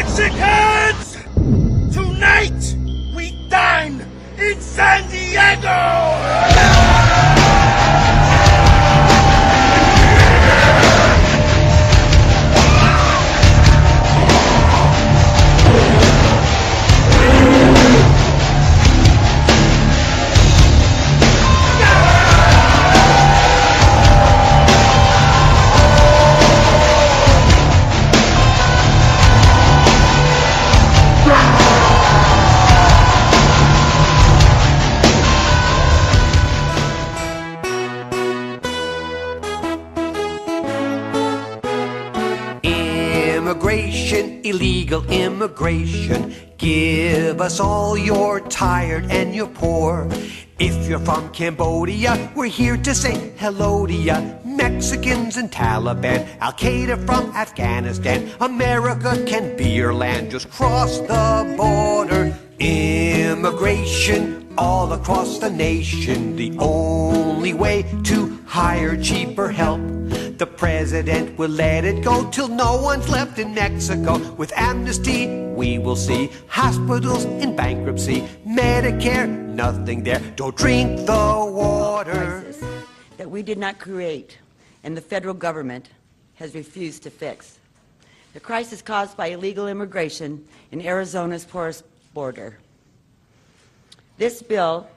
Mexicans! Tonight, we dine in San Diego! Immigration, illegal immigration. Give us all your tired and your poor. If you're from Cambodia, we're here to say hello to ya. Mexicans and Taliban, Al-Qaeda from Afghanistan. America can be your land, just cross the border. Immigration all across the nation. The only way to hire cheaper help. The president will let it go till no one's left in Mexico. With amnesty, we will see hospitals in bankruptcy. Medicare, nothing there. Don't drink the water. Crisis that we did not create and the federal government has refused to fix. The crisis caused by illegal immigration in Arizona's porous border. This bill,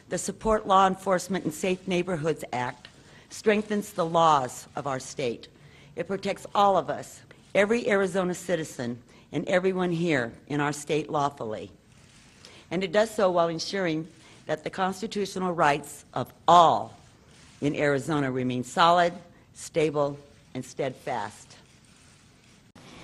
the Support Law Enforcement and Safe Neighborhoods Act, strengthens the laws of our state. It protects all of us, every Arizona citizen, and everyone here in our state lawfully. And it does so while ensuring that the constitutional rights of all in Arizona remain solid, stable, and steadfast.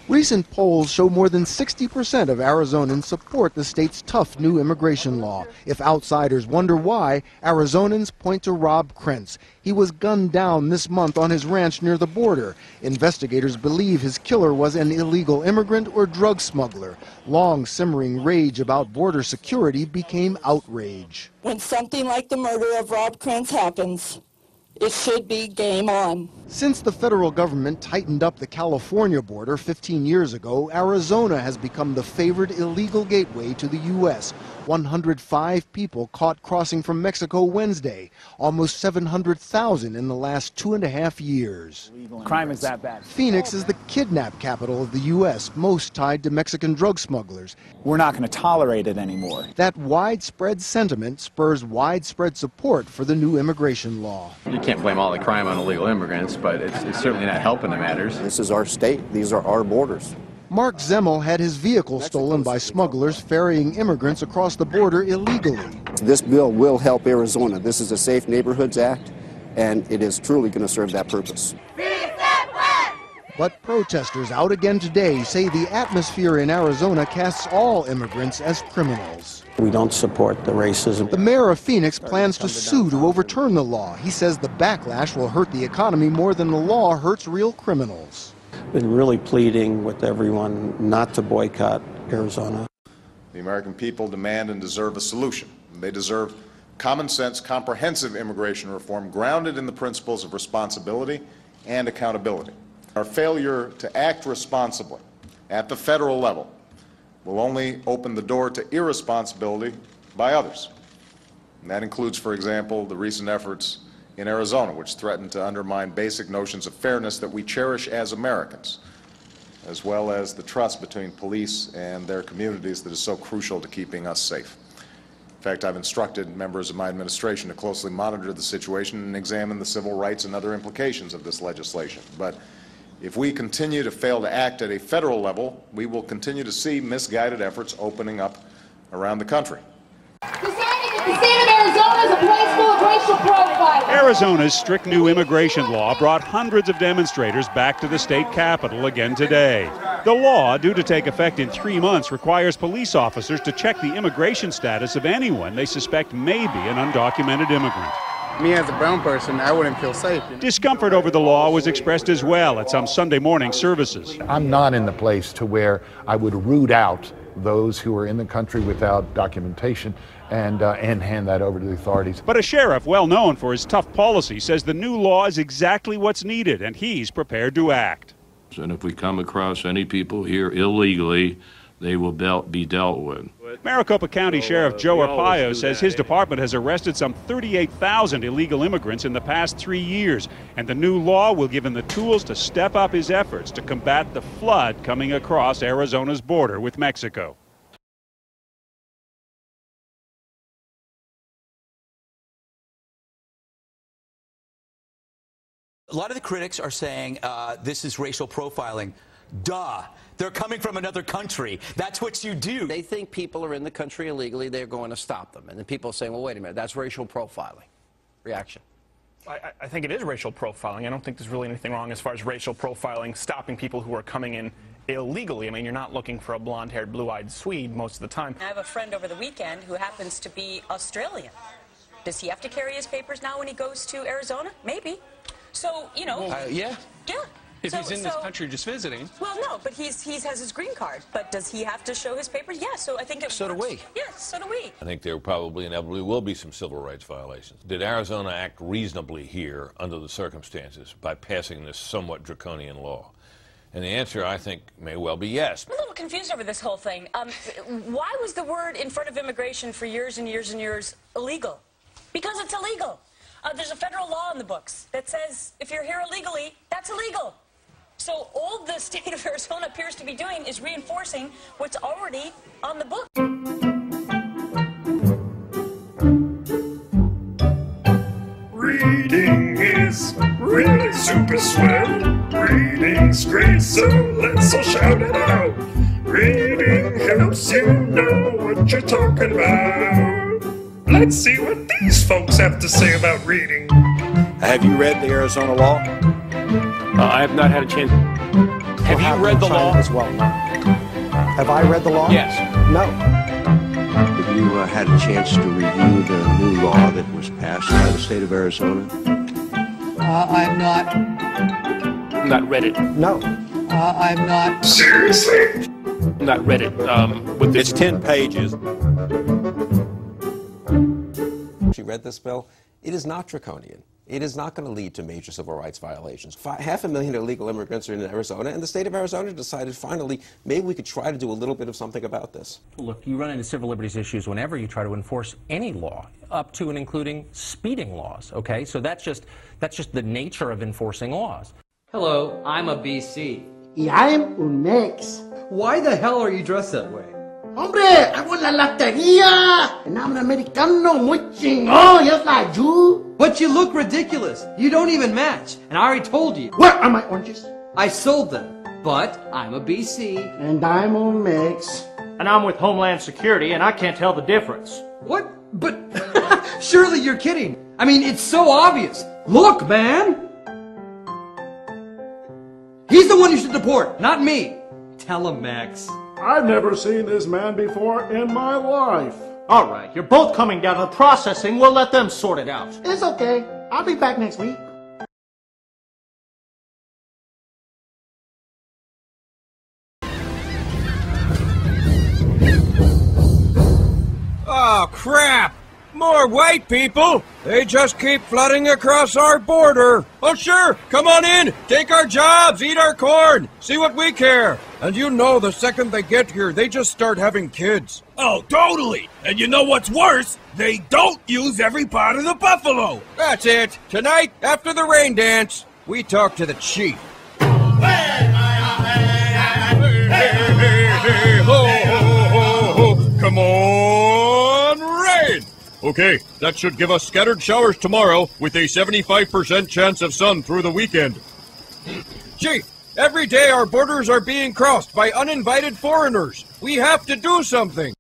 Recent polls show more than 60% of Arizonans support the state's tough new immigration law. If outsiders wonder why, Arizonans point to Rob Krentz. He was gunned down this month on his ranch near the border. Investigators believe his killer was an illegal immigrant or drug smuggler. Long simmering rage about border security became outrage. When something like the murder of Rob Krentz happens, it should be game on. Since the federal government tightened up the California border 15 years ago, Arizona has become the favored illegal gateway to the U.S. 105 people caught crossing from Mexico Wednesday, almost 700,000 in the last 2.5 years. Crime is that bad. Phoenix is the kidnap capital of the U.S., most tied to Mexican drug smugglers. We're not going to tolerate it anymore. That widespread sentiment spurs widespread support for the new immigration law. You can't blame all the crime on illegal immigrants, but it's certainly not helping the matters. This is our state. These are our borders. Mark Zemmel had his vehicle stolen by smugglers ferrying immigrants across the border illegally. This bill will help Arizona. This is a Safe Neighborhoods Act, and it is truly going to serve that purpose. But protesters out again today say the atmosphere in Arizona casts all immigrants as criminals. We don't support the racism. The mayor of Phoenix plans to sue to overturn the law. He says the backlash will hurt the economy more than the law hurts real criminals. Been really pleading with everyone not to boycott Arizona. The American people demand and deserve a solution. They deserve common sense, comprehensive immigration reform grounded in the principles of responsibility and accountability. Our failure to act responsibly at the federal level will only open the door to irresponsibility by others. And that includes, for example, the recent efforts in Arizona, which threaten to undermine basic notions of fairness that we cherish as Americans, as well as the trust between police and their communities that is so crucial to keeping us safe. In fact, I've instructed members of my administration to closely monitor the situation and examine the civil rights and other implications of this legislation. But if we continue to fail to act at a federal level, we will continue to see misguided efforts opening up around the country. The state of Arizona is a place full of racial profiling. Arizona's strict new immigration law brought hundreds of demonstrators back to the state capitol again today. The law, due to take effect in 3 months, requires police officers to check the immigration status of anyone they suspect may be an undocumented immigrant. Me as a brown person, I wouldn't feel safe. Discomfort over the law was expressed as well at some Sunday morning services. I'm not in the place to where I would root out those who are in the country without documentation and hand that over to the authorities. But a sheriff well known for his tough policy says the new law is exactly what's needed, and he's prepared to act. And if we come across any people here illegally, they will be dealt with. Maricopa County Sheriff Joe Arpaio says his department has arrested some 38,000 illegal immigrants in the past 3 years, and the new law will give him the tools to step up his efforts to combat the flood coming across Arizona's border with Mexico. A lot of the critics are saying this is racial profiling. Duh. They're coming from another country. That's what you do. They think people are in the country illegally. They're going to stop them. And then people are saying, well, wait a minute, that's racial profiling. Reaction. I think it is racial profiling. I don't think there's really anything wrong as far as racial profiling, stopping people who are coming in illegally. I mean, you're not looking for a blonde-haired, blue-eyed Swede most of the time. I have a friend over the weekend who happens to be Australian. Does he have to carry his papers now when he goes to Arizona? Maybe. So, you know. Yeah. Yeah. If he's in this country just visiting. Well, no, but he has his green card. But does he have to show his papers? Yeah, so I think it So works. do we. Yes, so do we. I think there probably inevitably will be some civil rights violations. Did Arizona act reasonably here under the circumstances by passing this somewhat draconian law? And the answer, I think, may well be yes. I'm a little confused over this whole thing. Why was the word in front of immigration for years and years and years illegal? Because it's illegal. There's a federal law in the books that says if you're here illegally, that's illegal. So all the state of Arizona appears to be doing is reinforcing what's already on the book. Reading is really super swell. Reading's great, so let's all shout it out. Reading helps you know what you're talking about. Let's see what these folks have to say about reading. Have you read the Arizona law? I have not had a chance. Have you read the law? As well, no. Have I read the law? Yes. No. Have you had a chance to review the new law that was passed by the state of Arizona? I've not. Not read it. No. I've not. Seriously? Not read it. With this. It's 10 pages. She read this bill. It is not draconian. It is not going to lead to major civil rights violations. 500,000 illegal immigrants are in Arizona, and the state of Arizona decided finally maybe we could try to do a little bit of something about this. Look, you run into civil liberties issues whenever you try to enforce any law, up to and including speeding laws, okay? So that's just the nature of enforcing laws. Hello, I'm a BC. Y I'm un Mex. Why the hell are you dressed that way? Hombre, hago la latería. And I'm an Americano muy chingón, just like you. But you look ridiculous. You don't even match. And I already told you. Where are my oranges? I sold them. But I'm a BC. And I'm un Mex. And I'm with Homeland Security, and I can't tell the difference. What? But surely you're kidding. I mean, it's so obvious. Look, man. He's the one you should deport, not me. Tell him, Max. I've never seen this man before in my life. All right, you're both coming down to the processing. We'll let them sort it out. It's okay. I'll be back next week. Oh, crap! More white people! They just keep flooding across our border! Oh, sure! Come on in! Take our jobs! Eat our corn! See what we care! And you know the second they get here, they just start having kids. Oh, totally! And you know what's worse? They don't use every part of the buffalo! That's it! Tonight, after the rain dance, we talk to the chief. Come on, rain! Okay, that should give us scattered showers tomorrow with a 75% chance of sun through the weekend. Chief, every day our borders are being crossed by uninvited foreigners. We have to do something.